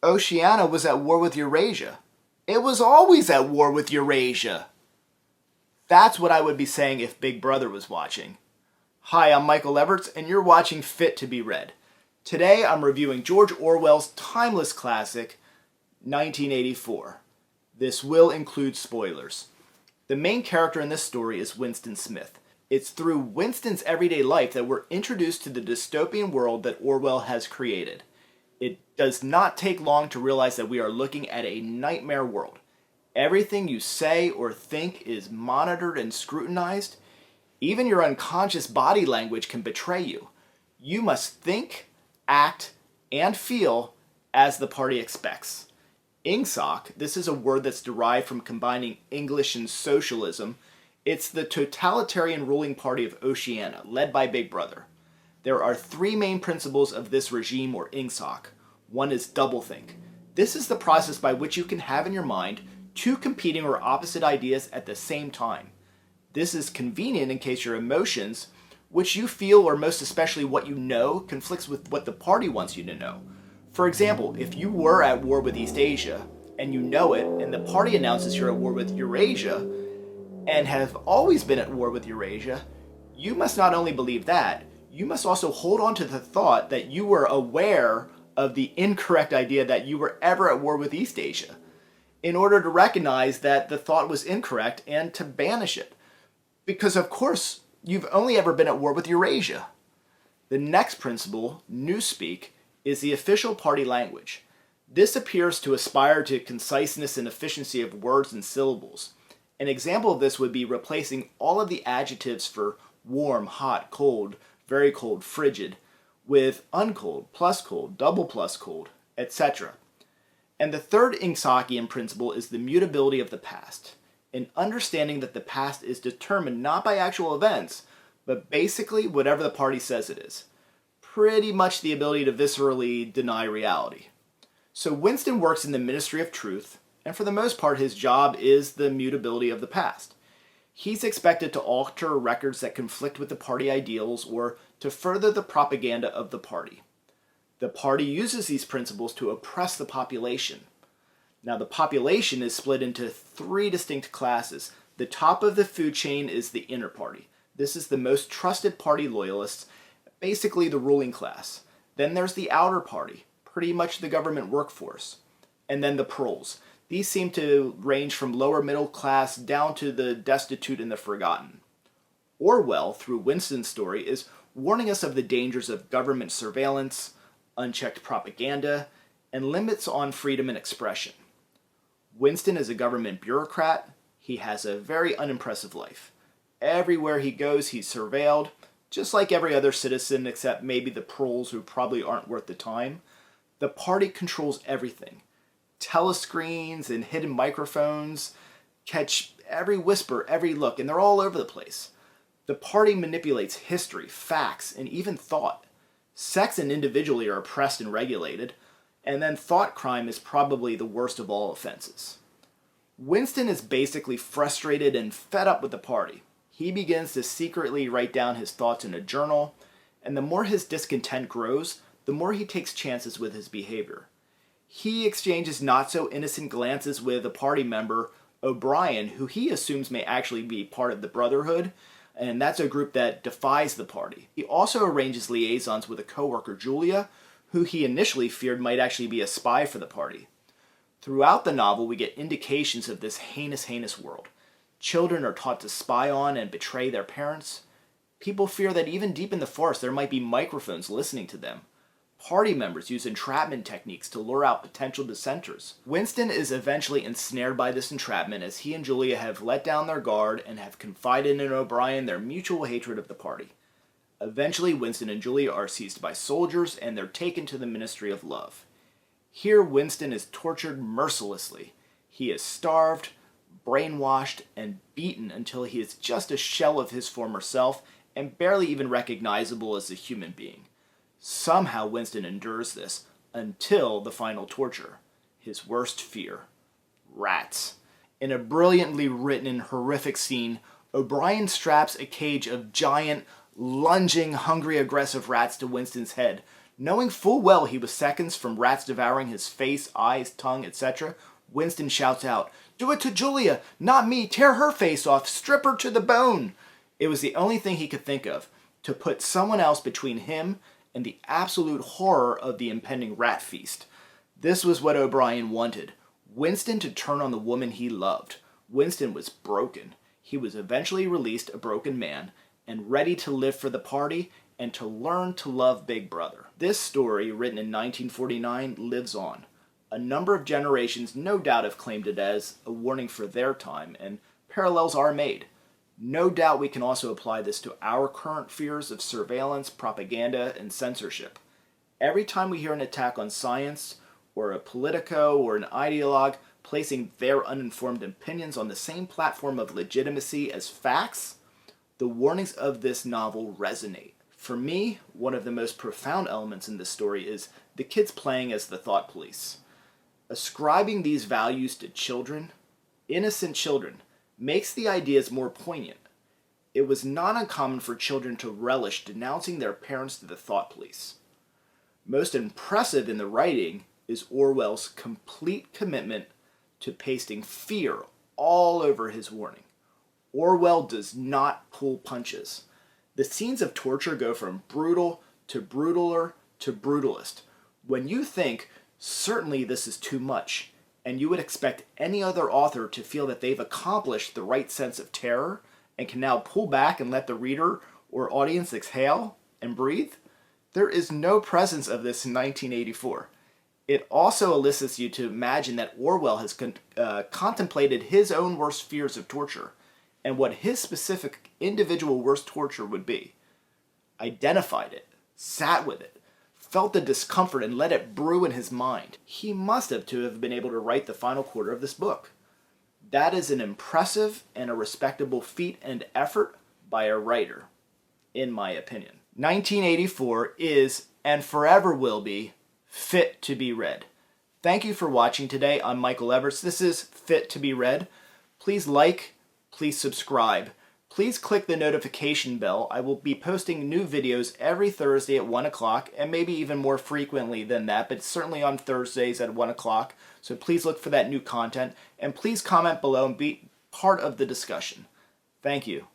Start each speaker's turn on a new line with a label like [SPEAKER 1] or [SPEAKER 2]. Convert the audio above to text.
[SPEAKER 1] Oceania was at war with Eurasia. It was always at war with Eurasia. That's what I would be saying if Big Brother was watching. Hi, I'm Michael Everts, and you're watching Fit to be Read. Today I'm reviewing George Orwell's timeless classic, 1984. This will include spoilers. The main character in this story is Winston Smith. It's through Winston's everyday life that we're introduced to the dystopian world that Orwell has created. It does not take long to realize that we are looking at a nightmare world. Everything you say or think is monitored and scrutinized. Even your unconscious body language can betray you. You must think, act, and feel as the party expects. INGSOC, this is a word that's derived from combining English and socialism. It's the totalitarian ruling party of Oceania, led by Big Brother. There are three main principles of this regime or INGSOC. One is doublethink. This is the process by which you can have in your mind two competing or opposite ideas at the same time. This is convenient in case your emotions, which you feel or most especially what you know, conflicts with what the party wants you to know. For example, if you were at war with East Asia, and you know it, and the party announces you're at war with Eurasia, and have always been at war with Eurasia, you must not only believe that, you must also hold on to the thought that you were aware of the incorrect idea that you were ever at war with East Asia, in order to recognize that the thought was incorrect and to banish it. Because of course, you've only ever been at war with Eurasia. The next principle, Newspeak, is the official party language. This appears to aspire to conciseness and efficiency of words and syllables. An example of this would be replacing all of the adjectives for warm, hot, cold, very cold, frigid, with uncold, plus cold, double plus cold, etc. And the third INGSOCian principle is the mutability of the past, an understanding that the past is determined not by actual events, but basically whatever the party says it is. Pretty much the ability to viscerally deny reality. So Winston works in the Ministry of Truth, and for the most part his job is the mutability of the past. He's expected to alter records that conflict with the party ideals or to further the propaganda of the party. The party uses these principles to oppress the population. Now the population is split into three distinct classes. The top of the food chain is the inner party. This is the most trusted party loyalists, basically the ruling class. Then there's the outer party, pretty much the government workforce. And then the proles. These seem to range from lower middle class down to the destitute and the forgotten. Orwell, through Winston's story, is warning us of the dangers of government surveillance, unchecked propaganda, and limits on freedom and expression. Winston is a government bureaucrat. He has a very unimpressive life. Everywhere he goes, he's surveilled, just like every other citizen except maybe the proles who probably aren't worth the time. The party controls everything. Telescreens and hidden microphones catch every whisper, every look, and they're all over the place. The party manipulates history, facts, and even thought. Sex and individually are oppressed and regulated, and then thought crime is probably the worst of all offenses. Winston is basically frustrated and fed up with the party. He begins to secretly write down his thoughts in a journal, and the more his discontent grows, the more he takes chances with his behavior. He exchanges not so innocent glances with a party member, O'Brien, who he assumes may actually be part of the Brotherhood, and that's a group that defies the party. He also arranges liaisons with a coworker, Julia, who he initially feared might actually be a spy for the party. Throughout the novel, we get indications of this heinous world. Children are taught to spy on and betray their parents. People fear that even deep in the forest there might be microphones listening to them. Party members use entrapment techniques to lure out potential dissenters. Winston is eventually ensnared by this entrapment as he and Julia have let down their guard and have confided in O'Brien their mutual hatred of the party. Eventually, Winston and Julia are seized by soldiers and they're taken to the Ministry of Love. Here, Winston is tortured mercilessly. He is starved, brainwashed, and beaten until he is just a shell of his former self and barely even recognizable as a human being. Somehow Winston endures this until the final torture, his worst fear, rats. In a brilliantly written and horrific scene, O'Brien straps a cage of giant, lunging, hungry, aggressive rats to Winston's head, Knowing full well he was seconds from rats devouring his face, eyes, tongue, etc., Winston shouts out, "Do it to Julia, not me, tear her face off, strip her to the bone." It was the only thing he could think of, to put someone else between him and the absolute horror of the impending rat feast. This was what O'Brien wanted, Winston to turn on the woman he loved. Winston was broken. He was eventually released a broken man and ready to live for the party and to learn to love Big Brother. This story, written in 1949, lives on. A number of generations no doubt have claimed it as a warning for their time, and parallels are made. No doubt we can also apply this to our current fears of surveillance, propaganda, and censorship. Every time we hear an attack on science, or a politico, or an ideologue placing their uninformed opinions on the same platform of legitimacy as facts, the warnings of this novel resonate. For me, one of the most profound elements in this story is the kids playing as the thought police. Ascribing these values to children, innocent children, makes the ideas more poignant. It was not uncommon for children to relish denouncing their parents to the thought police. Most impressive in the writing is Orwell's complete commitment to pasting fear all over his warning. Orwell does not pull punches. The scenes of torture go from brutal to brutaler to brutalist. When you think, certainly this is too much, and you would expect any other author to feel that they've accomplished the right sense of terror and can now pull back and let the reader or audience exhale and breathe, there is no presence of this in 1984. It also elicits you to imagine that Orwell has contemplated his own worst fears of torture and what his specific individual worst torture would be. Identified it, sat with it, felt the discomfort and let it brew in his mind. He must have to have been able to write the final quarter of this book. That is an impressive and a respectable feat and effort by a writer, in my opinion. 1984 is, and forever will be, fit to be read. Thank you for watching today. I'm Michael Everts. This is Fit to be Read. Please like, please subscribe. Please click the notification bell. I will be posting new videos every Thursday at 1 o'clock, and maybe even more frequently than that, but certainly on Thursdays at 1 o'clock. So please look for that new content, and please comment below and be part of the discussion. Thank you.